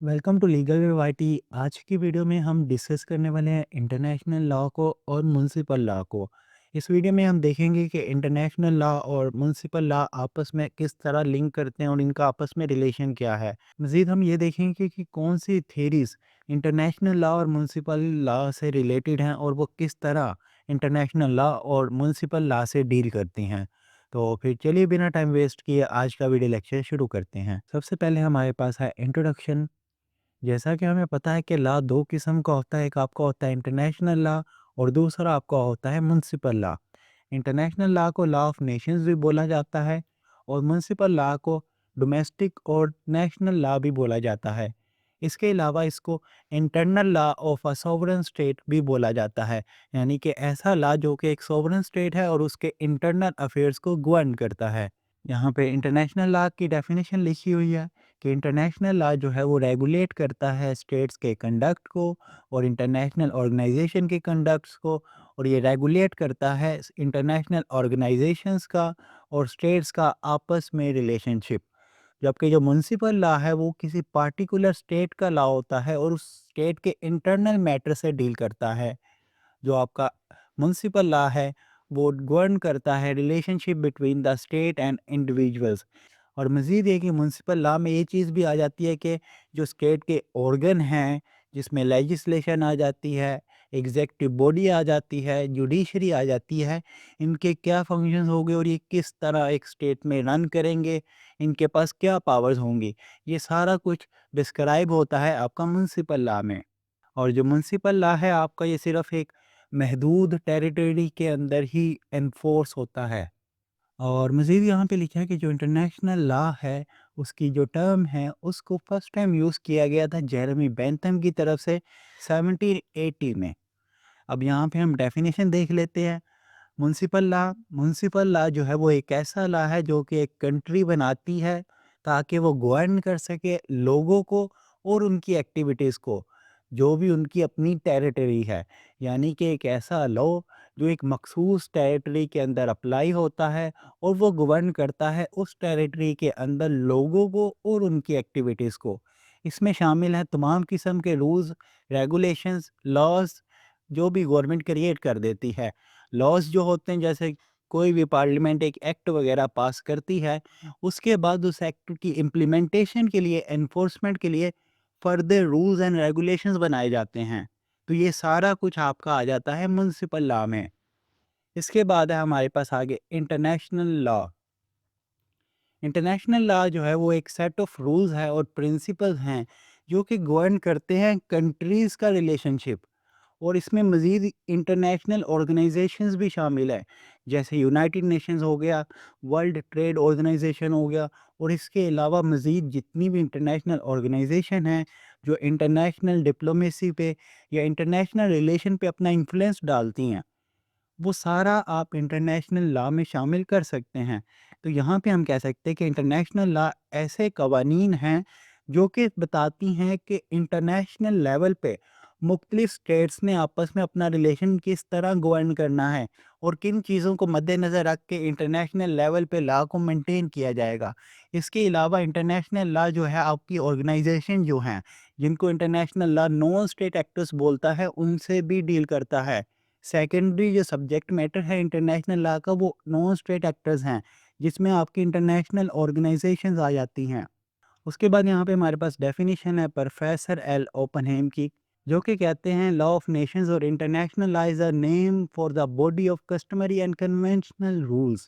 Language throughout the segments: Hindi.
Welcome to legal way YT. आज की वीडियो में हम डिस्कस करने वाले हैं इंटरनेशनल लॉ को और म्युनिसिपल लॉ को। इस वीडियो में हम देखेंगे कि इंटरनेशनल लॉ और म्युनिसिपल लॉ आपस में किस तरह लिंक करते हैं और इनका आपस में रिलेशन क्या है। मज़ीद हम ये देखेंगे कि कौन सी थेरीज इंटरनेशनल लॉ और म्युनिसिपल लॉ से रिलेटेड हैं और वो किस तरह इंटरनेशनल लॉ और म्युनिसिपल लॉ से डील करती हैं। तो फिर चलिए बिना टाइम वेस्ट किए आज का वीडियो लेक्चर शुरू करते हैं। सबसे पहले हमारे पास है इंट्रोडक्शन। जैसा कि हमें पता है कि लॉ 2 किस्म का होता है, एक आपका होता है इंटरनेशनल लॉ और दूसरा आपका होता है म्युनिसिपल लॉ। इंटरनेशनल लॉ को लॉ ऑफ नेशंस भी बोला जाता है और म्युनिसिपल लॉ को डोमेस्टिक और नेशनल लॉ भी बोला जाता है। इसके अलावा इसको internal law of a sovereign state भी बोला जाता है, यानी कि ऐसा लॉ जो कि एक सॉवरेन स्टेट है और उसके इंटरनल अफेयर्स को गवर्न करता है। यहाँ पे इंटरनेशनल लॉ की डेफिनेशन लिखी हुई है कि इंटरनेशनल लॉ जो है वो रेगुलेट करता है स्टेट्स के कंडक्ट को और इंटरनेशनल ऑर्गेनाइजेशन के कंडक्ट्स को, और ये रेगुलेट करता है इंटरनेशनल ऑर्गेनाइजेशंस का और स्टेट्स का आपस में रिलेशनशिप। जबकि जो म्युनिसिपल लॉ है वो किसी पार्टिकुलर स्टेट का लॉ होता है और उस स्टेट के इंटरनल मैटर से डील करता है। जो आपका म्युनिसिपल लॉ है वो गवर्न करता है relationship between the state and individuals. और मज़ीद ये कि म्युनिसिपल लॉ में ये चीज़ भी आ जाती है कि जो स्टेट के ऑर्गन हैं, जिसमें लेजिस्लेशन आ जाती है, एग्ज़ेक्टिव बॉडी आ जाती है, जुडिशरी आ जाती है, इनके क्या फंक्शंस होंगे और ये किस तरह एक स्टेट में रन करेंगे, इनके पास क्या पावर्स होंगी, ये सारा कुछ डिस्क्राइब होता है आपका म्युनिसिपल लॉ में। और जो म्युनिसिपल लॉ है आपका ये सिर्फ़ एक महदूद टेरिटरी के अंदर ही एनफोर्स होता है। और मज़ीद यहाँ पे लिखा है कि जो इंटरनेशनल लॉ है, उसकी जो टर्म है, उसको फर्स्ट टाइम यूज़ किया गया था जेरेमी बेंथम की तरफ से 1780 में। अब यहाँ पे हम डेफिनेशन देख लेते हैं। म्युनिसिपल लॉ जो है वो एक ऐसा लॉ है जो कि एक कंट्री बनाती है ताकि वो गवर्न कर सके लोगों को और उनकी एक्टिविटीज़ को, जो भी उनकी अपनी टेरिटरी है। यानी कि एक ऐसा लॉ जो एक मखसूस टेरिटरी के अंदर अप्लाई होता है और वो गवर्न करता है उस टेरिटरी के अंदर लोगों को और उनकी एक्टिविटीज़ को। इसमें शामिल हैं तमाम किस्म के रूल्स, रेगुलेशंस, लॉज़ जो भी गवर्नमेंट क्रिएट कर देती है। लॉज़ जो होते हैं, जैसे कोई भी पार्लियामेंट एक एक्ट वगैरह पास करती है, उसके बाद उस एक्ट की इम्प्लीमेंटेशन के लिए, एनफोर्समेंट के लिए फर्दर रूल्स एंड रेगुलेशंस बनाए जाते हैं। तो ये सारा कुछ आपका आ जाता है म्युनिसिपल लॉ में। इसके बाद है हमारे पास आगे इंटरनेशनल लॉ। इंटरनेशनल लॉ जो है वो एक सेट ऑफ रूल्स है और प्रिंसिपल्स हैं जो कि गवर्न करते हैं कंट्रीज़ का रिलेशनशिप। और इसमें मज़ीद इंटरनेशनल ऑर्गेनाइजेशंस भी शामिल है, जैसे यूनाइटेड नेशंस हो गया, वर्ल्ड ट्रेड ऑर्गेनाइजेशन हो गया, और इसके अलावा मज़ीद जितनी भी इंटरनेशनल ऑर्गेनाइजेशन हैं जो इंटरनेशनल डिप्लोमेसी पे या इंटरनेशनल रिलेशन पे अपना इन्फ्लुएंस डालती हैं, वो सारा आप इंटरनेशनल लॉ में शामिल कर सकते हैं। तो यहाँ पे हम कह सकते हैं कि इंटरनेशनल लॉ ऐसे कवानीन हैं जो कि बताती हैं कि इंटरनेशनल लेवल पे मुख्तलिफ स्टेट्स ने आपस में अपना रिलेशन किस तरह गवर्न करना है और किन चीज़ों को मद्देनज़र रख के इंटरनेशनल लेवल पे लॉ को मेंटेन किया जाएगा। इसके अलावा इंटरनेशनल लॉ जो है आपकी ऑर्गेनाइजेशन जो हैं, जिनको international law non state actors बोलता है, उनसे भी डील करता है। सेकेंडरी जो सब्जेक्ट मैटर है इंटरनेशनल लॉ का वो नॉन स्टेट एक्टर्स हैं, जिसमें आपकी इंटरनेशनल ऑर्गेनाइजेशंस आ जाती हैं। उसके बाद यहाँ पे हमारे पास डेफिनेशन है प्रोफेसर एल ओपनहेम की, जो कि कहते हैं लॉ ऑफ नेशंस और international law is a name for the body of customary and conventional rules.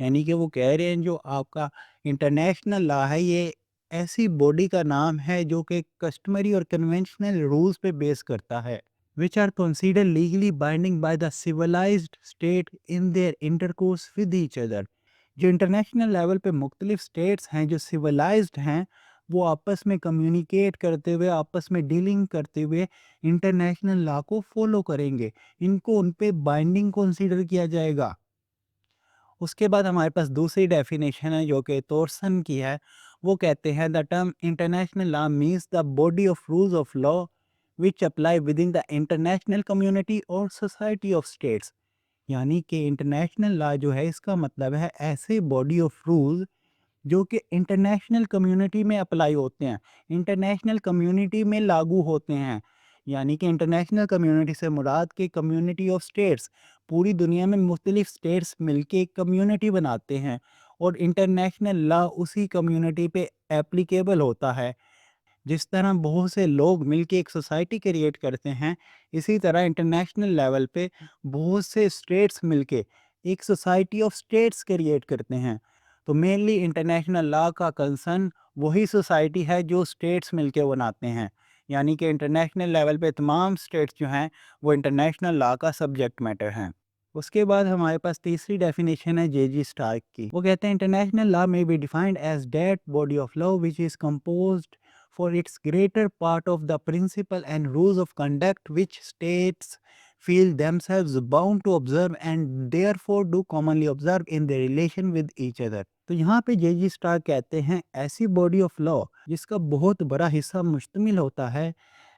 यानी कि वो कह रहे हैं जो आपका इंटरनेशनल लॉ है ये ऐसी बॉडी का नाम है जो कि कस्टमरी और कन्वेंशनल रूल्स पे बेस करता है, which are considered legally binding by the civilized state in their intercourse with each other। जो इंटरनेशनल लेवल पे मुख्तलिफ स्टेट्स हैं जो सिविलाइज्ड हैं, वो आपस में कम्युनिकेट करते हुए, आपस में डीलिंग करते हुए इंटरनेशनल लॉ को फॉलो करेंगे। इनको उन पे बाइंडिंग कंसीडर किया जाएगा। उसके बाद हमारे पास दूसरी डेफिनेशन है जो कि तोरसन की है। वो कहते हैं the term international law means the body of rules of law which apply with in the international community और सोसाइटी ऑफ स्टेट्स। यानी कि इंटरनेशनल लॉ जो है इसका मतलब है ऐसे बॉडी ऑफ रूल्स जो कि इंटरनेशनल कम्युनिटी में अप्लाई होते हैं, इंटरनेशनल कम्युनिटी में लागू होते हैं। यानी कि इंटरनेशनल कम्युनिटी से मुराद कि कम्युनिटी ऑफ स्टेट्स, पूरी दुनिया में मुख्तलिफ स्टेट्स मिलके एक कम्युनिटी बनाते हैं और इंटरनेशनल लॉ उसी कम्युनिटी पे एप्लीकेबल होता है। जिस तरह बहुत से लोग मिलके एक सोसाइटी क्रिएट करते हैं, इसी तरह इंटरनेशनल लेवल पे बहुत से स्टेट्स मिलके एक सोसाइटी ऑफ स्टेट्स क्रिएट करते हैं। तो मेनली इंटरनेशनल लॉ का कंसर्न वही सोसाइटी है जो स्टेट्स मिलके बनाते हैं। यानी कि इंटरनेशनल लेवल पे तमाम स्टेट्स जो हैं वो इंटरनेशनल लॉ का सब्जेक्ट मैटर हैं। उसके बाद हमारे पास तीसरी डेफिनेशन है जे.जी. स्टार्क की। वो कहते हैं इंटरनेशनल लॉ में be defined as that body of law which is composed for its greater part of the principle and rules of conduct which states feel themselves bound to observe and therefore do commonly observe in their relation with each other। तो यहाँ पे जे.जी. स्टार कहते हैं ऐसी बॉडी ऑफ लॉ जिसका बहुत बड़ा हिस्सा मुश्तमिल होता है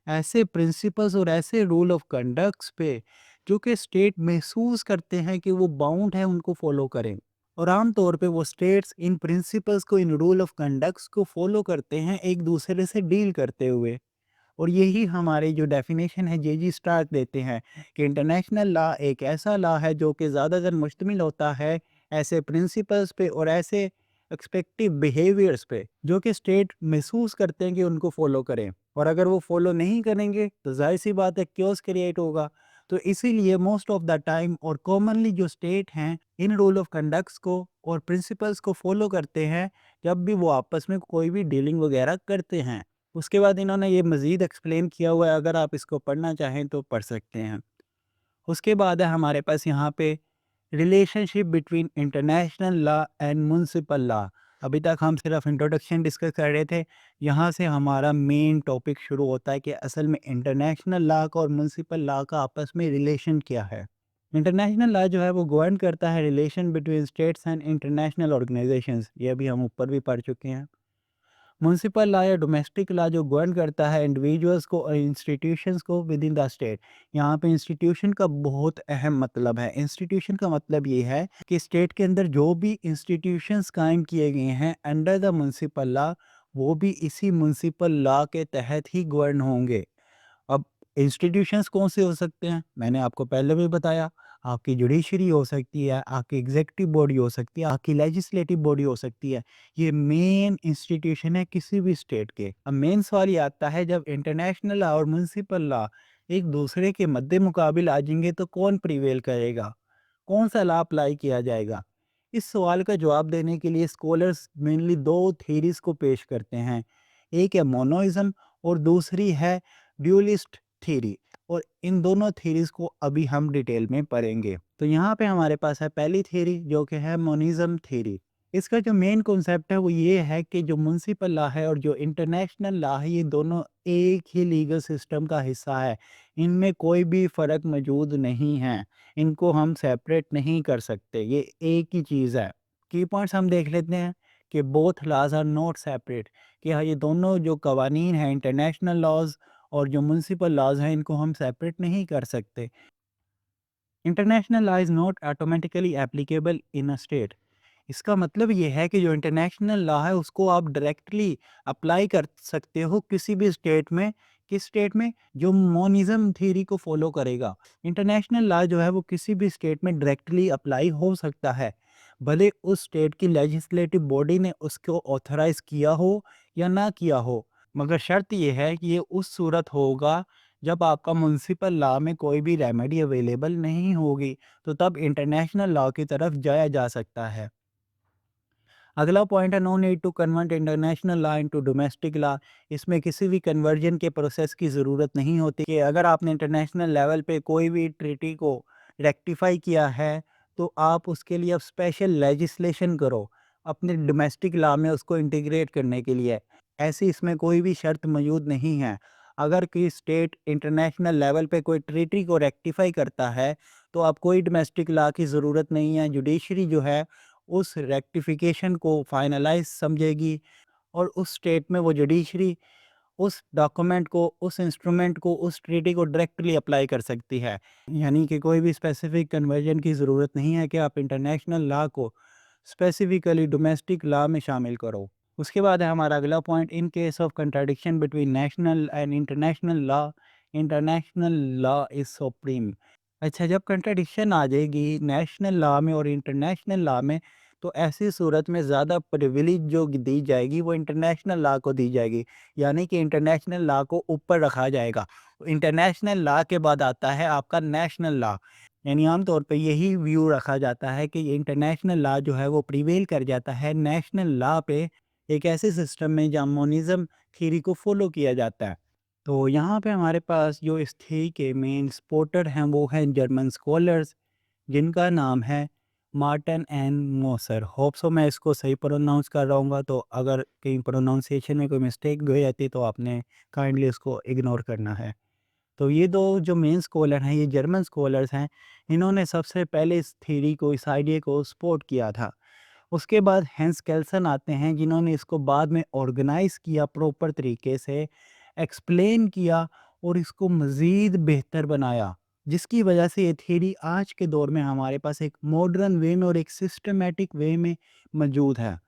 ऐसे प्रिंसिपल्स और ऐसे रूल ऑफ कंडक्ट्स पे जो कि स्टेट महसूस करते हैं कि वो बाउंड है उनको फॉलो करें। और आम तौर पे वो स्टेट्स इन प्रिंसिपल्स को, इन रूल ऑफ कंडक्ट्स को फॉलो करते हैं एक दूसरे से डील करते हुए। और यही हमारी जो डेफिनेशन है जे.जी. स्टार्क देते हैं कि इंटरनेशनल लॉ एक ऐसा लॉ है जो कि ज़्यादातर मुश्तमिल होता है ऐसे प्रिंसिपल्स पे और ऐसे एक्सपेक्टिव बिहेवियर्स पे जो कि स्टेट महसूस करते हैं कि उनको फॉलो करें। और अगर वो फॉलो नहीं करेंगे तो जाहिर सी बात है क्योस क्रिएट होगा। तो इसीलिए मोस्ट ऑफ द टाइम और कॉमनली जो स्टेट हैं इन रूल ऑफ कंडक्ट्स को और प्रिंसिपल्स को फॉलो करते हैं जब भी वो आपस में कोई भी डीलिंग वगैरह करते हैं। उसके बाद इन्होंने ये मज़ीद एक्सप्लेन किया हुआ है, अगर आप इसको पढ़ना चाहें तो पढ़ सकते हैं। उसके बाद है हमारे पास यहाँ पे relationship between international law and municipal law. अभी तक हम सिर्फ इंट्रोडक्शन डिस्कस कर रहे थे, यहाँ से हमारा मेन टॉपिक शुरू होता है कि असल में इंटरनेशनल लॉ का और म्युनिसिपल लॉ का आपस में रिलेशन क्या है। इंटरनेशनल लॉ जो है वो गवर्न करता है relation between states and international organisations, ये अभी हम ऊपर भी पढ़ चुके हैं। म्युनिसिपल लॉ या डोमेस्टिक लॉ जो गवर्न करता है इंडिविजुअल्स को और इंस्टीट्यूशंस को विद इन द स्टेट। यहाँ पे इंस्टीट्यूशन का बहुत अहम मतलब है। इंस्टीट्यूशन का मतलब ये है कि स्टेट के अंदर जो भी इंस्टीट्यूशंस कायम किए गए हैं अंडर द म्युनिसिपल लॉ, वो भी इसी म्युनिसिपल लॉ के तहत ही गवर्न होंगे। अब इंस्टीट्यूशंस कौन से हो सकते हैं? मैंने आपको पहले भी बताया, आपकी जुडिशरी हो सकती है, आपकी एग्ज़ीक्यूटिव बॉडी हो सकती है, आपकी लेजिस्लेटिव बॉडी हो सकती है। ये मेन इंस्टीट्यूशन है किसी भी स्टेट के। अब मेन सवाल ये आता है जब इंटरनेशनल लॉ और म्युनिसिपल लॉ एक दूसरे के मद्दे मुकाबिल आ जाएँगे तो कौन प्रिवेल करेगा? कौन-सा लॉ अप्लाई किया जाएगा? इस सवाल का जवाब देने के लिए स्कॉलर्स मेनली 2 थ्योरीज़ को पेश करते हैं। एक है मोनोइज़्म और दूसरी है ड्यूलिस्ट थ्योरी। और इन दोनों थ्योरीज़ को अभी हम डिटेल में पढ़ेंगे। तो यहाँ पे हमारे पास है पहली थ्योरी जो कि है मोनिज़्म थ्योरी। इसका जो मेन कॉन्सेप्ट है वो ये है कि जो म्युनिसिपल लॉ है और जो इंटरनेशनल लॉ है ये दोनों एक ही लीगल सिस्टम का हिस्सा है। इनमें कोई भी फ़र्क मौजूद नहीं है। इनको हम सेपरेट नहीं कर सकते, ये एक ही चीज़ है। की पॉइंट्स हम देख लेते हैं कि both laws are not separate, कि हाँ ये दोनों जो कवानीन हैं इंटरनेशनल लॉज और जो म्युनिसिपल लॉज हैं इनको हम सेपरेट नहीं कर सकते। International law is not automatically applicable in a state. इसका मतलब ये है कि जो इंटरनेशनल लॉ है उसको आप डायरेक्टली अप्लाई कर सकते हो किसी भी स्टेट में। किस स्टेट में? जो मोनिज़्म थ्योरी को फॉलो करेगा। इंटरनेशनल लॉ जो है वो किसी भी स्टेट में डायरेक्टली अप्लाई हो सकता है, भले उस स्टेट की लेजिस्लेटिव बॉडी ने उसको ऑथराइज किया हो या ना किया हो। मगर शर्त ये है कि ये उस सूरत होगा जब आपका म्युनिसिपल लॉ में कोई भी रेमेडी अवेलेबल नहीं होगी, तो तब इंटरनेशनल लॉ की तरफ जाया जा सकता है। अगला पॉइंट है no need to convert international law into domestic law. इसमें किसी भी कन्वर्जन के प्रोसेस की ज़रूरत नहीं होती कि अगर आपने इंटरनेशनल लेवल पे कोई भी ट्रीटी को रेक्टिफाई किया है तो आप उसके लिए अब स्पेशल लेजिस्लेशन करो अपने डोमेस्टिक लॉ में उसको इंटीग्रेट करने के लिए। ऐसी इसमें कोई भी शर्त मौजूद नहीं है। अगर कोई स्टेट इंटरनेशनल लेवल पे कोई ट्रीटी को रेक्टिफाई करता है तो अब कोई डोमेस्टिक लॉ की ज़रूरत नहीं है। जुडिशरी जो है उस रेक्टिफिकेशन को फाइनलाइज समझेगी और उस स्टेट में वो जुडिशरी उस डॉक्यूमेंट को, उस इंस्ट्रूमेंट को, उस ट्रीटी को डायरेक्टली अप्लाई कर सकती है। यानी कि कोई भी स्पेसिफिक कन्वर्जन की ज़रूरत नहीं है कि आप इंटरनेशनल लॉ को स्पेसिफिकली डोमेस्टिक लॉ में शामिल करो। उसके बाद है हमारा अगला point, in case of contradiction between national and international law is supreme. अच्छा, जब कंट्राडिक्शन आ जाएगी नेशनल लॉ में और इंटरनेशनल लॉ में, तो ऐसी सूरत में ज़्यादा प्रिविलेज जो दी जाएगी वो इंटरनेशनल लॉ को दी जाएगी, यानी कि इंटरनेशनल लॉ को ऊपर रखा जाएगा। इंटरनेशनल लॉ के बाद आता है आपका नेशनल लॉ, यानी आमतौर पे यही व्यू रखा जाता है कि इंटरनेशनल लॉ जो है वो प्रिवेल कर जाता है नेशनल लॉ पे, एक ऐसे सिस्टम में जहाँ मोनिज़म थ्योरी को फॉलो किया जाता है। तो यहाँ पे हमारे पास जो इस थ्योरी के मेन सपोर्टर हैं वो हैं जर्मन स्कॉलर्स, जिनका नाम है Martin N Moser. Hope so मैं इसको सही प्रोनाउंस कर रहा हूँ, तो अगर कहीं प्रोनाउंसिएशन में कोई मिस्टेक भी हो जाती तो आपने काइंडली उसको इग्नोर करना है। तो ये दो जो मेन स्कॉलर हैं, ये जर्मन स्कॉलर्स हैं, इन्होंने सबसे पहले इस थ्योरी को, इस आइडिया को सपोर्ट किया था। उसके बाद हैंस केल्सन आते हैं, जिन्होंने इसको बाद में ऑर्गेनाइज़ किया, प्रॉपर तरीके से एक्सप्लेन किया और इसको मज़ीद बेहतर बनाया, जिसकी वजह से ये थ्योरी आज के दौर में हमारे पास एक मॉडर्न वे में और एक सिस्टमैटिक वे में मौजूद है।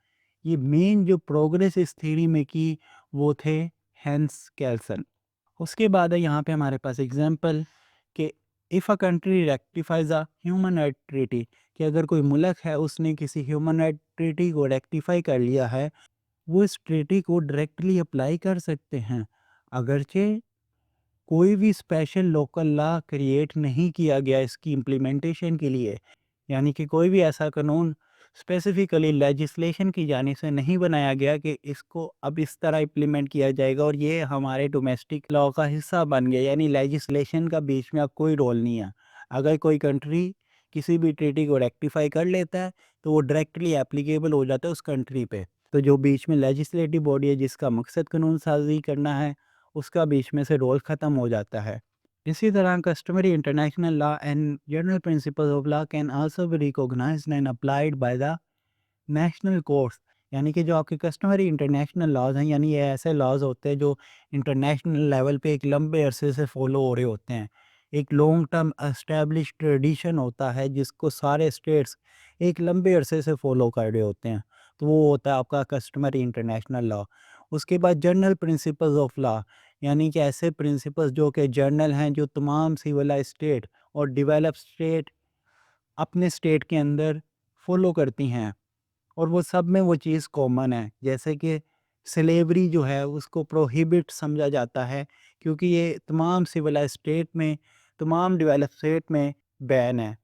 ये मेन जो प्रोग्रेस इस थ्योरी में की वो थे हैंस केल्सन। उसके बाद है यहाँ पे हमारे पास एग्जांपल कि if a country rectifies a human right treaty, कि अगर कोई मुल्क है उसने किसी ह्यूमन राइट ट्रीटी को रेक्टिफाई कर लिया है, वो इस ट्रीटी को डायरेक्टली अप्लाई कर सकते हैं, अगरचे कोई भी स्पेशल लोकल लॉ क्रिएट नहीं किया गया इसकी इम्प्लीमेंटेशन के लिए, यानी कि कोई भी ऐसा कानून स्पेसिफिकली लेजिस्लेशन की जानिब से नहीं बनाया गया कि इसको अब इस तरह इम्प्लीमेंट किया जाएगा और ये हमारे डोमेस्टिक लॉ का हिस्सा बन गया, यानी लेजिस्लेशन का बीच में अब कोई रोल नहीं है। अगर कोई कंट्री किसी भी ट्रीटी को रेक्टिफाई कर लेता है तो वो डायरेक्टली एप्लीकेबल हो जाता है उस कंट्री पे। तो जो बीच में लेजिस्लेटिव बॉडी है जिसका मकसद कानून साजी करना है, उसका बीच में से रोल ख़त्म हो जाता है। इसी तरह customary international law and general principles of law can also be recognised and applied by the national courts, यानी कि जो आपके कस्टमरी इंटरनेशनल लॉज हैं, यानी ये ऐसे लॉज होते हैं जो इंटरनेशनल लेवल पे एक लंबे अरसे से फॉलो हो रहे होते हैं। एक लॉन्ग टर्म एस्टैब्लिश ट्रेडिशन होता है जिसको सारे स्टेट्स एक लंबे अरसे से फॉलो कर रहे होते हैं, तो वो होता है आपका कस्टमरी इंटरनेशनल लॉ। उसके बाद जनरल प्रिंसिपल्स ऑफ लॉ, यानी कि ऐसे प्रिंसिपल्स जो कि जर्नल हैं, जो तमाम सिविलाइज स्टेट और डेवलप स्टेट अपने स्टेट के अंदर फॉलो करती हैं, और वो सब में वो चीज़ कॉमन है। जैसे कि स्लेवरी जो है उसको प्रोहिबिट समझा जाता है, क्योंकि ये तमाम सिविलाइज स्टेट में, तमाम डेवलप स्टेट में बैन है।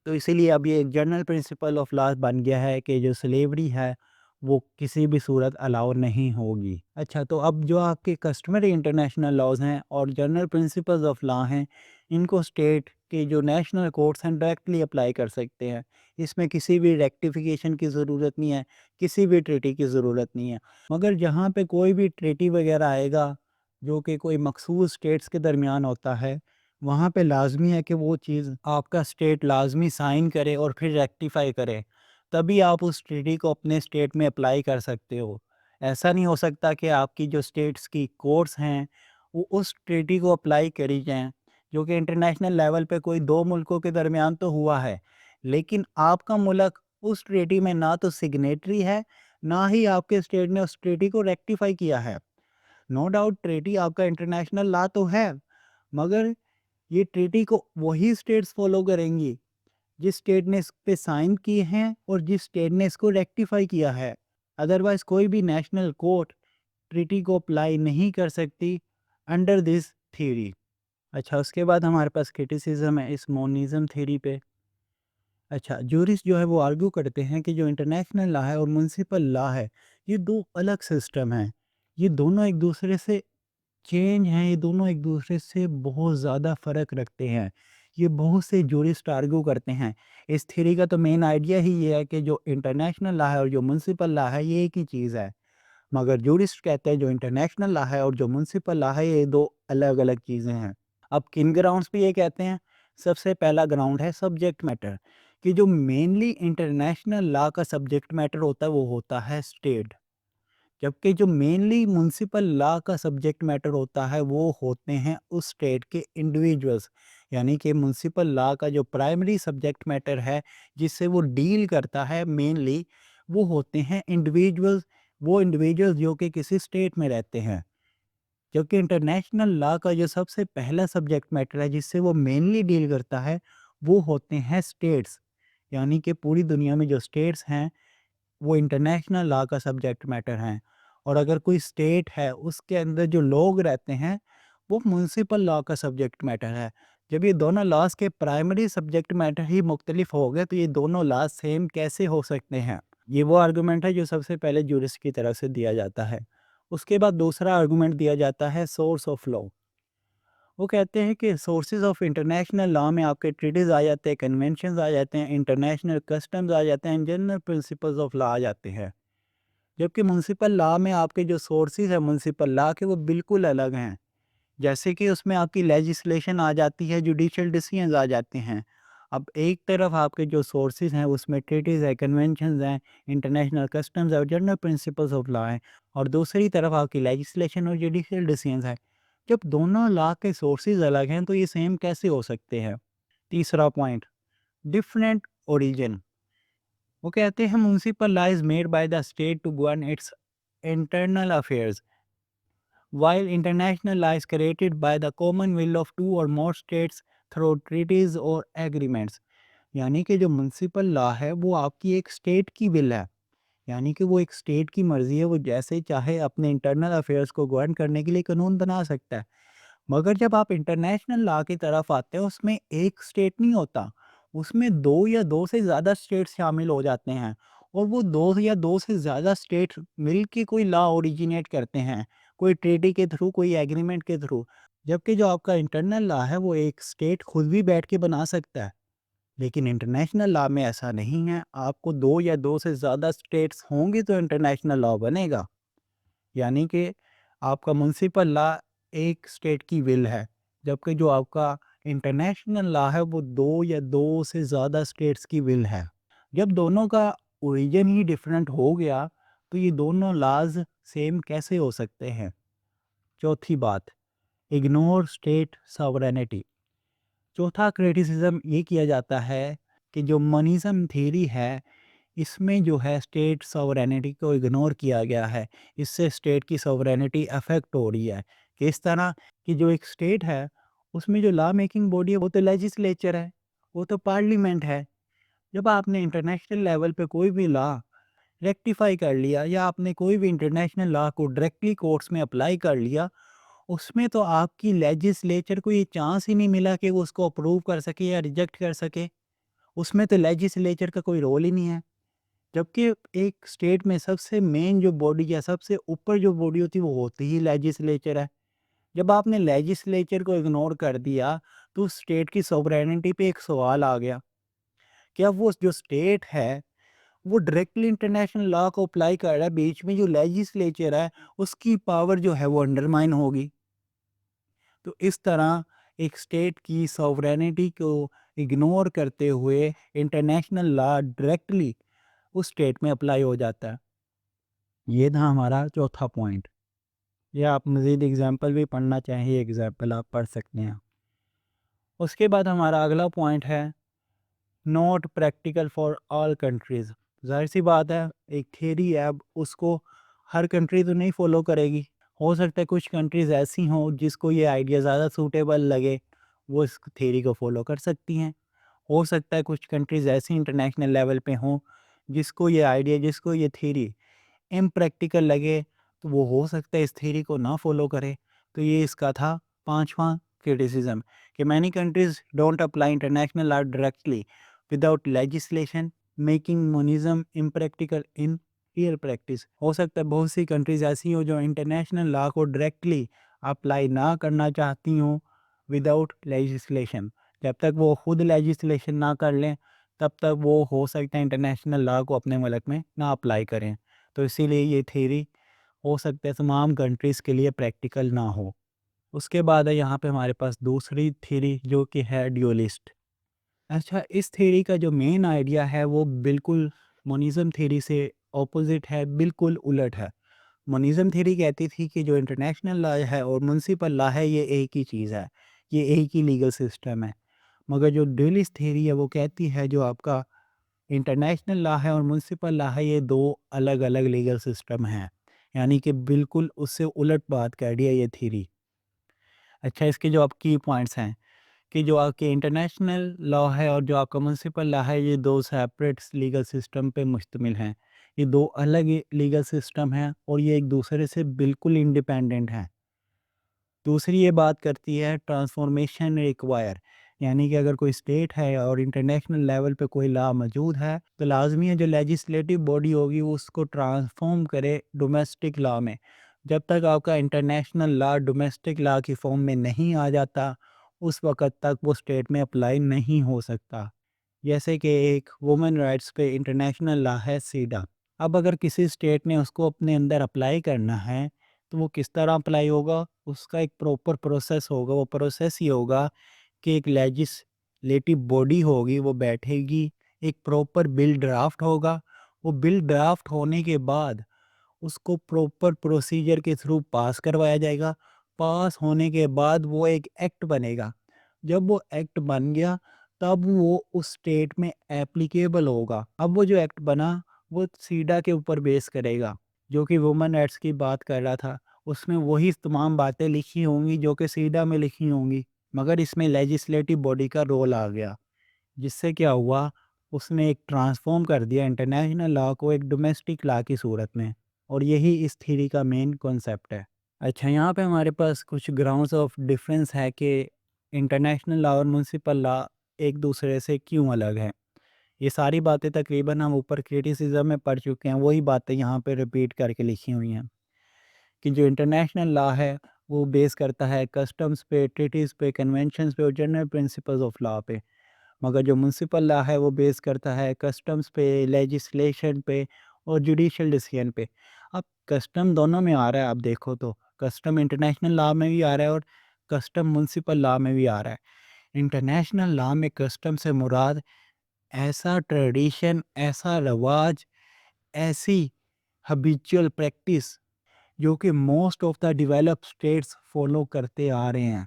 तो इसीलिए अब ये एक जनरल प्रिंसिपल ऑफ लॉ बन गया है कि जो स्लेवरी है वो किसी भी सूरत अलाउ नहीं होगी। अच्छा, तो अब जो आपके कस्टमरी इंटरनेशनल लॉज हैं और जनरल प्रिंसिपल्स ऑफ लॉ हैं, इनको स्टेट के जो नेशनल कोर्ट्स हैं डायरेक्टली अप्लाई कर सकते हैं। इसमें किसी भी रेक्टिफिकेशन की ज़रूरत नहीं है, किसी भी ट्रीटी की ज़रूरत नहीं है। मगर जहाँ पे कोई भी ट्रीटी वगैरह आएगा जो कि कोई मखसूस स्टेट्स के दरमियान होता है, वहाँ पे लाज़मी है कि वो चीज़ आपका स्टेट लाज़मी साइन करे और फिर रेक्टिफ़ाई करे, तभी आप उस ट्रीटी को अपने स्टेट में अप्लाई कर सकते हो। ऐसा नहीं हो सकता कि आपकी जो स्टेट्स की कोर्ट्स हैं, वो उस ट्रीटी को अप्लाई करी जाएँ, जो कि इंटरनेशनल लेवल पे कोई 2 मुल्कों के दरमियान तो हुआ है, लेकिन आपका मुल्क उस ट्रीटी में ना तो सिग्नेटरी है, ना ही आपके स्टेट ने उस ट्रीटी को रेक्टिफ़ाई किया है। नो डाउट ट्रीटी आपका इंटरनेशनल लॉ तो है, मगर ये ट्रीटी को वही स्टेट्स फॉलो करेंगी जिस स्टेट ने इस पे साइन किए हैं और जिस स्टेट ने इसको रेक्टिफाई किया है। अदरवाइज कोई भी नेशनल कोर्ट ट्रीटी को अप्लाई नहीं कर सकती अंडर दिस थ्योरी। अच्छा, उसके बाद हमारे पास क्रिटिसिज्म है इस मोनिज्म थ्योरी पे। अच्छा, जूरिस्ट जो है वो आर्ग्यू करते हैं कि जो इंटरनेशनल लॉ है और म्युनिसिपल लॉ है, ये दो अलग सिस्टम हैं। ये दोनों एक दूसरे से चेंज हैं, ये दोनों एक दूसरे से बहुत ज़्यादा फ़र्क रखते हैं। ये बहुत से जूरिस्ट आर्ग्यू करते हैं। इस थ्योरी का तो मेन आइडिया ही ये है कि जो इंटरनेशनल लॉ है और जो म्युनिसिपल लॉ है ये एक ही चीज़ है। मगर जूरिस्ट कहते हैं जो इंटरनेशनल लॉ है और जो म्युनिसिपल लॉ है ये दो अलग-अलग चीज़ें हैं। अब किन ग्राउंड्स पे ये कहते हैं? सबसे पहला ग्राउंड है सब्जेक्ट मैटर, कि जो मेनली इंटरनेशनल लॉ का सब्जेक्ट मैटर होता है वो होता है स्टेट। जबकि जो मेनली म्युनिसिपल लॉ का सब्जेक्ट मैटर होता है वो होते हैं उस स्टेट के इंडिविजुअल्स। यानी कि म्युनिसिपल लॉ का जो प्राइमरी सब्जेक्ट मैटर है जिससे वो डील करता है मेनली, वो होते हैं इंडिविजुअल्स, वो इंडिविजुअल्स जो कि किसी स्टेट में रहते हैं। जबकि इंटरनेशनल लॉ का जो सबसे पहला सब्जेक्ट मैटर है जिससे वो मेनली डील करता है वो होते हैं स्टेट्स। यानी कि पूरी दुनिया में जो स्टेट्स हैं वो इंटरनेशनल लॉ का सब्जेक्ट मैटर हैं। और अगर कोई स्टेट है उसके अंदर जो लोग रहते हैं वो म्युनिसिपल लॉ का सब्जेक्ट मैटर है। जब ये दोनों लॉज के प्राइमरी सब्जेक्ट मैटर ही मुख्तलिफ हो गए तो ये दोनों लॉज सेम कैसे हो सकते हैं। ये वो आर्गूमेंट है जो सबसे पहले जूरिस्ट की तरफ से दिया जाता है। उसके बाद दूसरा आर्गूमेंट दिया जाता है सोर्स ऑफ लॉ। वो कहते हैं कि सोर्सेज ऑफ इंटरनेशनल लॉ में आपके ट्रीटीज आ जाते हैं, कन्वेंशंस आ जाते हैं, इंटरनेशनल कस्टम्स आ जाते हैं, जनरल प्रिंसिपल्स ऑफ लॉ आ जाते हैं। जबकि म्युनिसिपल लॉ में आपके जो सोर्सेज हैं म्युनिसिपल लॉ के वो बिल्कुल अलग हैं। जैसे कि उसमें आपकी लेजिस्लेशन आ जाती है, जुडिशियल डिसीजंस आ जाते हैं। अब एक तरफ आपके जो सोर्सेज हैं उसमें ट्रीटीज है, कन्वेंशंस हैं, इंटरनेशनल कस्टम्स है और जनरल प्रिंसिपल्स ऑफ लॉ हैं, और दूसरी तरफ आपकी लेजिस्लेशन और जुडिशियल डिसीजंस है। जब दोनों लॉ के सोर्सेज अलग हैं तो ये सेम कैसे हो सकते हैं। तीसरा पॉइंट, डिफरेंट ओरिजिन। वो कहते हैं municipal law is made by the state to govern its internal affairs, while international law is created by the common will of two or more states through treaties or agreements। यानी कि जो म्युनिसिपल लॉ है वो आपकी एक स्टेट की विल है। यानी कि वो एक स्टेट की मर्जी है, वो जैसे चाहे अपने इंटरनल अफेयर्स को गवर्न करने के लिए कानून बना सकता है। मगर जब आप इंटरनेशनल लॉ की तरफ आते हैं उसमें एक स्टेट नहीं होता, उसमें दो या दो से ज़्यादा स्टेट शामिल हो जाते हैं, और वो दो या दो से ज़्यादा स्टेट मिल के कोई लॉ ओरिजिनेट करते हैं, कोई ट्रेटी के थ्रू, कोई एग्रीमेंट के थ्रू। जबकि जो आपका इंटरनल लॉ है वो एक स्टेट खुद भी बैठ के बना सकता है, लेकिन इंटरनेशनल लॉ में ऐसा नहीं है। आपको दो या दो से ज़्यादा स्टेट्स होंगे तो इंटरनेशनल लॉ बनेगा। यानी कि आपका म्युनिसिपल लॉ एक स्टेट की विल है, जबकि जो आपका इंटरनेशनल लॉ है वो दो या दो से ज़्यादा स्टेट्स की विल है। जब दोनों का ओरिजिन ही डिफरेंट हो गया तो ये दोनों लॉज सेम कैसे हो सकते हैं। चौथी बात, इग्नोर स्टेट सॉवरेनिटी। चौथा क्रिटिसिज्म ये किया जाता है कि जो मनीज़म थ्योरी है इसमें जो है स्टेट सॉवरेनिटी को इग्नोर किया गया है। इससे स्टेट की सॉवरेनिटी अफेक्ट हो रही है। किस तरह कि जो एक स्टेट है उसमें जो लॉ मेकिंग बॉडी है वो तो लेजिस्लेचर है, वो तो पार्लियामेंट है। जब आपने इंटरनेशनल लेवल पे कोई भी लॉ रेक्टिफाई कर लिया या आपने कोई भी इंटरनेशनल लॉ को डायरेक्टली कोर्ट्स में अप्लाई कर लिया, उसमें तो आपकी लेजिस्लेचर को ये चांस ही नहीं मिला कि वो उसको अप्रूव कर सके या रिजेक्ट कर सके। उसमें तो लेजिस्लेचर का कोई रोल ही नहीं है। जबकि एक स्टेट में सबसे मेन जो बॉडी या सबसे ऊपर जो बॉडी होती है वो होती ही लेजिस्लेचर है। जब आपने लेजिस्लेचर को इग्नोर कर दिया तो स्टेट की सॉवरेनिटी पे एक सवाल आ गया, क्या वो जो स्टेट है वो डायरेक्टली इंटरनेशनल लॉ को अप्लाई कर रहा है, बीच में जो लेजिस्लेचर है उसकी पावर जो है वो अंडरमाइन होगी। तो इस तरह एक स्टेट की सॉवरेनिटी को इग्नोर करते हुए इंटरनेशनल लॉ डायरेक्टली उस स्टेट में अप्लाई हो जाता है। ये था हमारा चौथा पॉइंट। या आप मज़ीद एग्जांपल भी पढ़ना चाहें, एग्जांपल आप पढ़ सकते हैं। उसके बाद हमारा अगला पॉइंट है not practical for all countries. ज़ाहिर सी बात है एक थ्योरी है, अब उसको हर कंट्री तो नहीं फॉलो करेगी। हो सकता है कुछ कंट्रीज़ ऐसी हों जिसको ये आइडिया ज़्यादा सूटेबल लगे, वो इस थ्योरी को फॉलो कर सकती हैं। हो सकता है कुछ कंट्रीज़ ऐसी इंटरनेशनल लेवल पे हों जिसको ये आइडिया, जिसको ये थ्योरी इम्प्रैक्टिकल लगे, तो वो हो सकता है इस थ्योरी को ना फॉलो करे। तो ये इसका था पांचवा क्रिटिसिज्म कि many countries don't apply international law directly without legislation, making monism impractical in real practice. हो सकता है बहुत सी कंट्रीज ऐसी हो जो इंटरनेशनल लॉ को डायरेक्टली अप्लाई ना करना चाहती हों विदाउट लेजिस्लेशन। जब तक वो खुद लेजिस्लेशन ना कर लें तब तक वो हो सकता है इंटरनेशनल लॉ को अपने मुल्क में ना अप्लाई करें। तो इसीलिए ये थ्योरी हो सकता है तमाम कंट्रीज़ के लिए प्रैक्टिकल ना हो। उसके बाद है यहाँ पे हमारे पास दूसरी थ्योरी जो कि है ड्यूलिस्ट। अच्छा, इस थ्योरी का जो मेन आइडिया है वो बिल्कुल मोनिज़म थ्योरी से ऑपोजिट है, बिल्कुल उलट है। मोनिज़म थ्योरी कहती थी कि जो इंटरनेशनल लॉ है और म्युनिसिपल लॉ है ये एक ही चीज़ है, ये एक ही लीगल सिस्टम है। मगर जो ड्यूलिस्ट थ्योरी है वो कहती है जो आपका इंटरनेशनल लॉ है और म्युनिसिपल लॉ है ये 2 अलग-अलग लीगल सिस्टम हैं। यानी कि बिल्कुल उससे उलट बात कर रही है ये थ्योरी। अच्छा, इसके जो आप की पॉइंट्स हैं कि जो आपके इंटरनेशनल लॉ है और जो आपका म्युनिसिपल लॉ है ये 2 सेपरेट लीगल सिस्टम पे मुश्तमिल हैं। ये 2 अलग लीगल सिस्टम हैं और ये एक दूसरे से बिल्कुल इंडिपेंडेंट हैं। दूसरी ये बात करती है ट्रांसफॉर्मेशन रिक्वायर, यानी कि अगर कोई स्टेट है और इंटरनेशनल लेवल पे कोई लॉ मौजूद है तो लाजमी है जो लेजिस्लेटिव बॉडी होगी वो उसको ट्रांसफॉर्म करे डोमेस्टिक लॉ में। जब तक आपका इंटरनेशनल लॉ डोमेस्टिक लॉ की फॉर्म में नहीं आ जाता उस वक़्त तक वो स्टेट में अप्लाई नहीं हो सकता। जैसे कि एक वुमेन राइट्स पे इंटरनेशनल लॉ है सीडा। अब अगर किसी स्टेट ने उसको अपने अंदर अप्लाई करना है तो वो किस तरह अप्लाई होगा, उसका एक प्रॉपर प्रोसेस होगा। वो प्रोसेस ये होगा कि एक लेजिस्लेटिव बॉडी होगी वो बैठेगी, एक प्रॉपर बिल ड्राफ्ट होगा। वो बिल ड्राफ्ट होने के बाद उसको प्रॉपर प्रोसीजर के थ्रू पास करवाया जाएगा। पास होने के बाद वो एक एक्ट बनेगा। जब वो एक्ट बन गया तब वो उस स्टेट में एप्लीकेबल होगा। अब वो जो एक्ट बना वो सीडा के ऊपर बेस करेगा, जो कि वुमेन राइट्स की बात कर रहा था। उसमें वही तमाम बातें लिखी होंगी जो कि सीडा में लिखी होंगी, मगर इसमें लेजिस्लेटिव बॉडी का रोल आ गया। जिससे क्या हुआ, उसने एक ट्रांसफ़ॉर्म कर दिया इंटरनेशनल लॉ को एक डोमेस्टिक लॉ की सूरत में, और यही इस थ्योरी का मेन कॉन्सेप्ट है। अच्छा, यहाँ पे हमारे पास कुछ ग्राउंड्स ऑफ डिफरेंस है कि इंटरनेशनल लॉ और म्युनिसिपल लॉ एक दूसरे से क्यों अलग हैं। ये सारी बातें तकरीबन हम ऊपर क्रिटिसिज्म में पढ़ चुके हैं, वही बातें यहाँ पे रिपीट करके लिखी हुई हैं कि जो इंटरनेशनल लॉ है वो बेस करता है कस्टम्स पे, ट्रीटीज़ पे, कन्वेंशंस पे और जनरल प्रिंसिपल्स ऑफ लॉ पे। मगर जो म्युनिसिपल लॉ है वो बेस करता है कस्टम्स पे, लेजिस्लेशन पे और जुडिशियल डिसीजन पे। अब कस्टम दोनों में आ रहा है, आप देखो तो कस्टम इंटरनेशनल लॉ में भी आ रहा है और कस्टम म्युनिसिपल लॉ में भी आ रहा है। इंटरनेशनल लॉ में कस्टम से मुराद ऐसा ट्रेडिशन, ऐसा रवाज, ऐसी हबिचुअल प्रैक्टिस जो कि most of the developed states follow करते आ रहे हैं।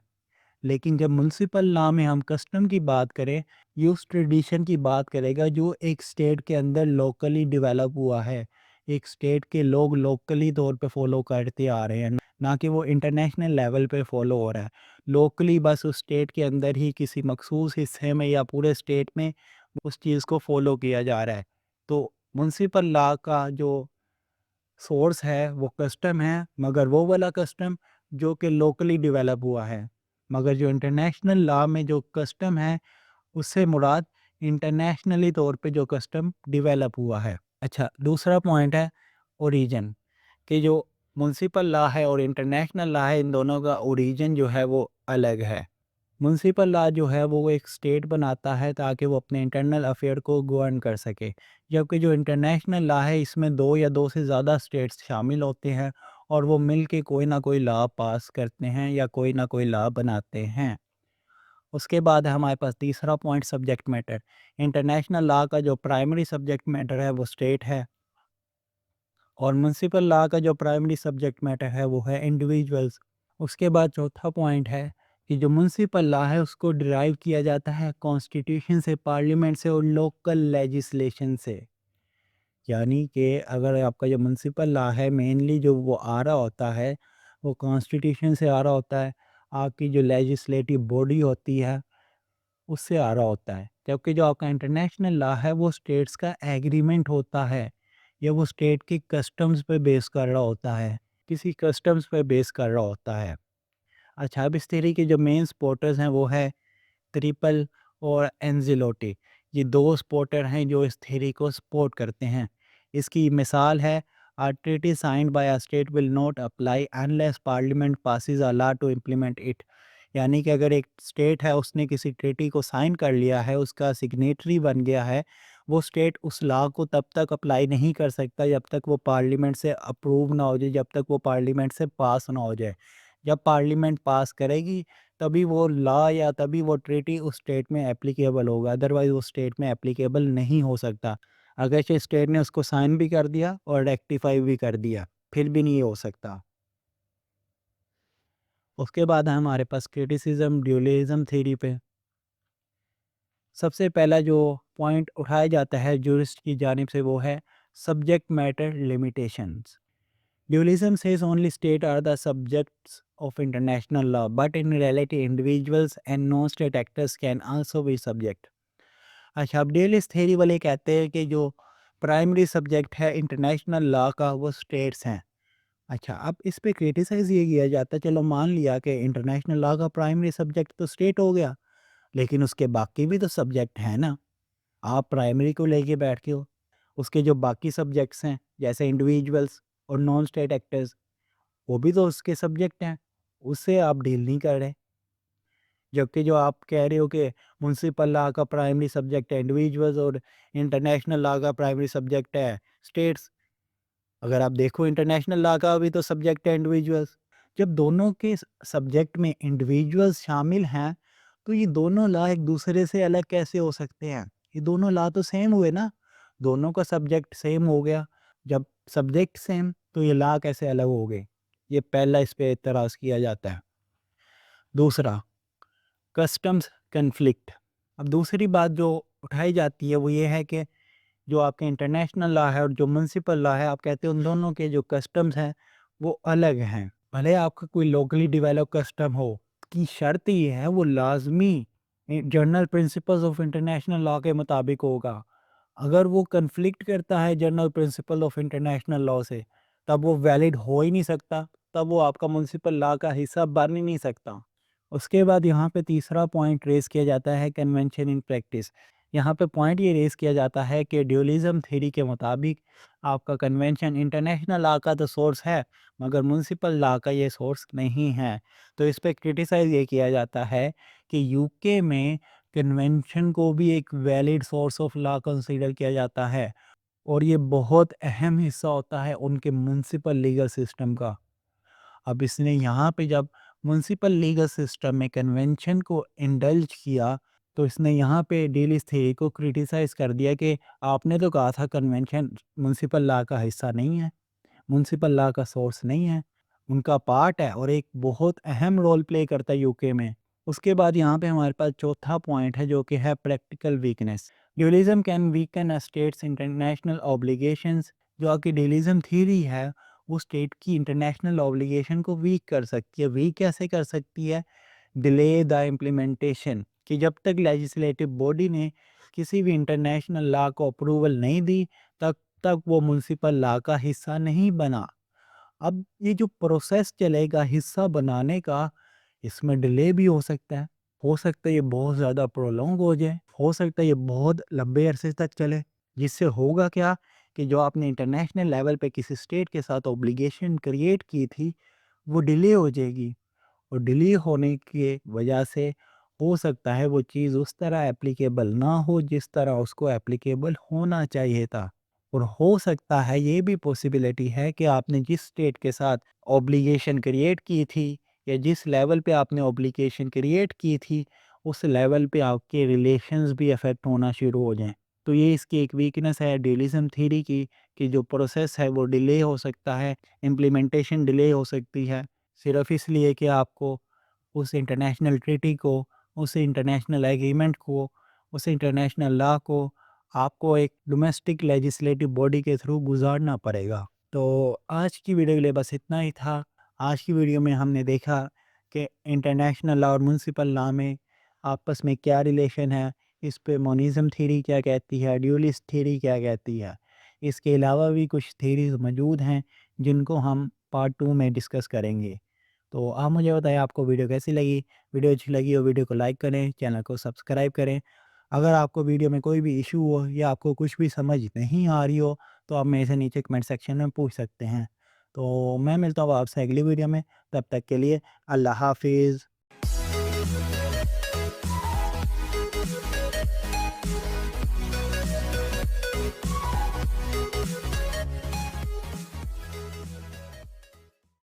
लेकिन जब म्युनिसिपल लॉ में हम कस्टम की बात करें, ये उस ट्रेडिशन की बात करेगा जो एक स्टेट के अंदर लोकली डेवलप हुआ है। एक स्टेट के लोग लोकली तौर पे फॉलो करते आ रहे हैं, ना कि वो इंटरनेशनल लेवल पे फॉलो हो रहा है। लोकली बस उस स्टेट के अंदर ही किसी मखसूस हिस्से में या पूरे स्टेट में उस चीज़ को फॉलो किया जा रहा है। तो म्युनिसिपल लॉ का जो सोर्स है वो कस्टम है, मगर वो वाला कस्टम जो कि लोकली डेवलप हुआ है। मगर जो इंटरनेशनल लॉ में जो कस्टम है उससे मुराद इंटरनेशनली तौर पे जो कस्टम डेवलप हुआ है। अच्छा, दूसरा पॉइंट है ओरिजिन, कि जो म्युनिसिपल लॉ है और इंटरनेशनल लॉ है इन दोनों का ओरिजिन जो है वो अलग है। म्युनिसिपल लॉ जो है वो एक स्टेट बनाता है ताकि वो अपने इंटरनल अफेयर को गवर्न कर सके, जबकि जो इंटरनेशनल लॉ है इसमें 2 या 2 से ज़्यादा स्टेट्स शामिल होते हैं और वो मिल के कोई ना कोई लॉ पास करते हैं या कोई ना कोई लॉ बनाते हैं। उसके बाद है हमारे पास तीसरा point subject matter. International law का जो प्राइमरी सब्जेक्ट मैटर है वो स्टेट है और म्युनिसिपल लॉ का जो प्राइमरी सब्जेक्ट मैटर है वो है इंडिविजुअल्स। उसके बाद चौथा पॉइंट है कि जो म्युनिसिपल लॉ है उसको डिराइव किया जाता है कॉन्स्टिट्यूशन से, पार्लियामेंट से और लोकल लेजिस्लेशन से। यानी कि अगर आपका जो म्युनिसिपल लॉ है मेनली जो वो आ रहा होता है वो कॉन्स्टिट्यूशन से आ रहा होता है, आपकी जो लेजिस्लेटिव बॉडी होती है उससे आ रहा होता है। जबकि जो आपका इंटरनेशनल लॉ है वो स्टेट्स का एग्रीमेंट होता है या वो स्टेट की कस्टम्स पे बेस कर रहा होता है, किसी कस्टम्स पे बेस कर रहा होता है। अच्छा, अब इस थ्योरी के जो मेन सपोर्टर्स हैं वो है ट्रिपल और एंजिलोटी। ये 2 सपोर्टर हैं जो इस थ्योरी को सपोर्ट करते हैं। इसकी मिसाल है a treaty signed by a state will not apply unless parliament passes a law to implement it. यानी कि अगर एक स्टेट है उसने किसी ट्रीटी को साइन कर लिया है, उसका सिग्नेटरी बन गया है, वो स्टेट उस लॉ को तब तक अप्लाई नहीं कर सकता जब तक वो पार्लियामेंट से अप्रूव ना हो जाए, जब तक वो पार्लियामेंट से पास ना हो जाए। जब पार्लियामेंट पास करेगी तभी वो लॉ या तभी वो ट्रीटी उस स्टेट में एप्लीकेबल होगा, अदरवाइज़ वो स्टेट में एप्लीकेबल नहीं हो सकता। अगरचे स्टेट ने उसको साइन भी कर दिया और रेक्टिफाई भी कर दिया। फिर भी नहीं हो सकता। उसके बाद है हमारे पास क्रिटिसिज्म ड्यूलिज्म थ्योरी पे। सबसे पहला जो पॉइंट उठाया जाता है जूरिस्ट की जानिब से वो है subject matter limitations. Dualism says only states are the subjects of international law, but in reality, individuals and non-state actors can also be subject. अच्छा, अब ड्यूलिस्ट थ्योरी वाले कहते हैं कि जो प्राइमरी सब्जेक्ट है इंटरनेशनल लॉ का वो स्टेट्स हैं। अच्छा, अब इस पे क्रिटिसाइज ये किया जाता है, चलो मान लिया कि इंटरनेशनल लॉ का प्राइमरी सब्जेक्ट तो स्टेट हो गया, लेकिन उसके बाकी भी तो सब्जेक्ट हैं ना। आप प्राइमरी को लेके बैठते हो, उसके जो बाकी सब्जेक्ट्स हैं जैसे इंडिविजुअल्स और नॉन स्टेट एक्टर्स, वो भी तो उसके सब्जेक्ट हैं, उससे आप डील नहीं कर रहे। जबकि जो आप कह रहे हो कि म्युनिसिपल लॉ का प्राइमरी सब्जेक्ट है इंडिविजुअल्स और इंटरनेशनल लॉ का प्राइमरी सब्जेक्ट है स्टेट्स। अगर आप देखो इंटरनेशनल लॉ का भी तो सब्जेक्ट है इंडिविजुअल्स। जब दोनों के सब्जेक्ट में इंडिविजुअल्स शामिल हैं, तो ये दोनों लॉ एक दूसरे से अलग कैसे हो सकते हैं? ये दोनों लॉ तो सेम हुए ना, दोनों का सब्जेक्ट सेम हो गया। जब सब्जेक्ट सेम तो ये लॉ कैसे अलग हो गए? ये पहला इस पे एतराज़ किया जाता है। दूसरा, कस्टम्स कन्फ्लिक्ट। अब दूसरी बात जो उठाई जाती है वो ये है कि जो आपके इंटरनेशनल लॉ है और जो म्युनिसिपल लॉ है, आप कहते हो उन दोनों के जो कस्टम्स हैं वो अलग हैं। भले आपका कोई लोकली डेवलप कस्टम हो, की शर्त ये है वो लाजमी general principles of international law के मुताबिक होगा। अगर वो कन्फ्लिक्ट करता है general principle of international law से, तब वो वैलिड हो ही नहीं सकता, तब वो आपका म्युनिसिपल लॉ का हिस्सा बन ही नहीं सकता। उसके बाद यहाँ पे तीसरा पॉइंट रेज़ किया जाता है कन्वेंशन इन प्रैक्टिस। यहाँ पे पॉइंट ये रेज़ किया जाता है कि ड्यूलिज़्म थ्योरी के मुताबिक आपका कन्वेंशन इंटरनेशनल लॉ का तो सोर्स है, मगर म्युनिसिपल लॉ का ये सोर्स नहीं है। तो इस पे क्रिटिसाइज़ ये किया जाता है कि यूके में कन्वेंशन को भी एक valid source of law consider किया जाता है और ये बहुत अहम हिस्सा होता है उनके म्युनिसिपल लीगल सिस्टम का। अब इसने यहाँ पे जब म्युनिसिपल लीगल सिस्टम में कन्वेंशन को इंडल्ज किया, तो इसने यहाँ पे डेलिस थ्योरी को क्रिटिसाइज़ कर दिया कि आपने तो कहा था कन्वेंशन म्युनिसिपल लॉ का हिस्सा नहीं है, म्युनिसिपल लॉ का सोर्स नहीं है, उनका पार्ट है और एक बहुत अहम रोल प्ले करता है यूके में। उसके बाद यहाँ पे हमारे पास चौथा पॉइंट है जो कि है practical weakness. Dualism can weaken a state's international obligations. जो आपकी ड्यूलिज्म थ्योरी है वो स्टेट की इंटरनेशनल ऑब्लिगेशन को वीक कर सकती है। वीक कैसे कर सकती है? डिले द इम्प्लीमेंटेशन, कि जब तक लेजिस्लेटिव बॉडी ने किसी भी इंटरनेशनल लॉ को अप्रूवल नहीं दी, तब तक वो म्युनिसिपल लॉ का हिस्सा नहीं बना। अब ये जो प्रोसेस चलेगा हिस्सा बनाने का, इसमें डिले भी हो सकता है ये बहुत ज़्यादा प्रोलॉन्ग हो जाए, हो सकता है ये बहुत लंबे अरसे तक चले, जिससे होगा क्या कि जो आपने इंटरनेशनल लेवल पे किसी स्टेट के साथ ऑब्लिगेशन क्रिएट की थी, वो डिले हो जाएगी और डिले होने की वजह से हो सकता है वो चीज़ उस तरह एप्लीकेबल ना हो जिस तरह उसको एप्लीकेबल होना चाहिए था। और हो सकता है ये भी पॉसिबिलिटी है कि आपने जिस स्टेट के साथ ऑब्लिगेशन क्रिएट की थी या जिस लेवल पे आपने ऑब्लिगेशन क्रिएट की थी, उस लेवल पे आपके रिलेशंस भी अफेक्ट होना शुरू हो जाएं। तो ये इसकी एक वीकनेस है ड्यूलिज्म थ्योरी की, कि जो प्रोसेस है वो डिले हो सकता है, इम्प्लीमेंटेशन डिले हो सकती है, सिर्फ इसलिए कि आपको उस इंटरनेशनल ट्रीटी को, उस इंटरनेशनल एग्रीमेंट को, उस इंटरनेशनल लॉ को आपको एक डोमेस्टिक लेजिस्लेटिव बॉडी के थ्रू गुजारना पड़ेगा। तो आज की वीडियो के लिए बस इतना ही था। आज की वीडियो में हमने देखा कि इंटरनेशनल लॉ और म्युनिसिपल लॉ में आपस में क्या रिलेशन है, इस पे मोनिज़म थ्योरी क्या कहती है, ड्यूलिस्ट थ्योरी क्या कहती है। इसके अलावा भी कुछ थ्योरीज मौजूद हैं जिनको हम पार्ट 2 में डिस्कस करेंगे। तो आप मुझे बताएं आपको वीडियो कैसी लगी? वीडियो अच्छी लगी हो वीडियो को लाइक करें, चैनल को सब्सक्राइब करें। अगर आपको वीडियो में कोई भी इशू हो या आपको कुछ भी समझ नहीं आ रही हो, तो आप मेरे से नीचे कमेंट सेक्शन में पूछ सकते हैं। तो मैं मिलता हूँ आपसे अगली वीडियो में, तब तक के लिए अल्लाह हाफ़िज़।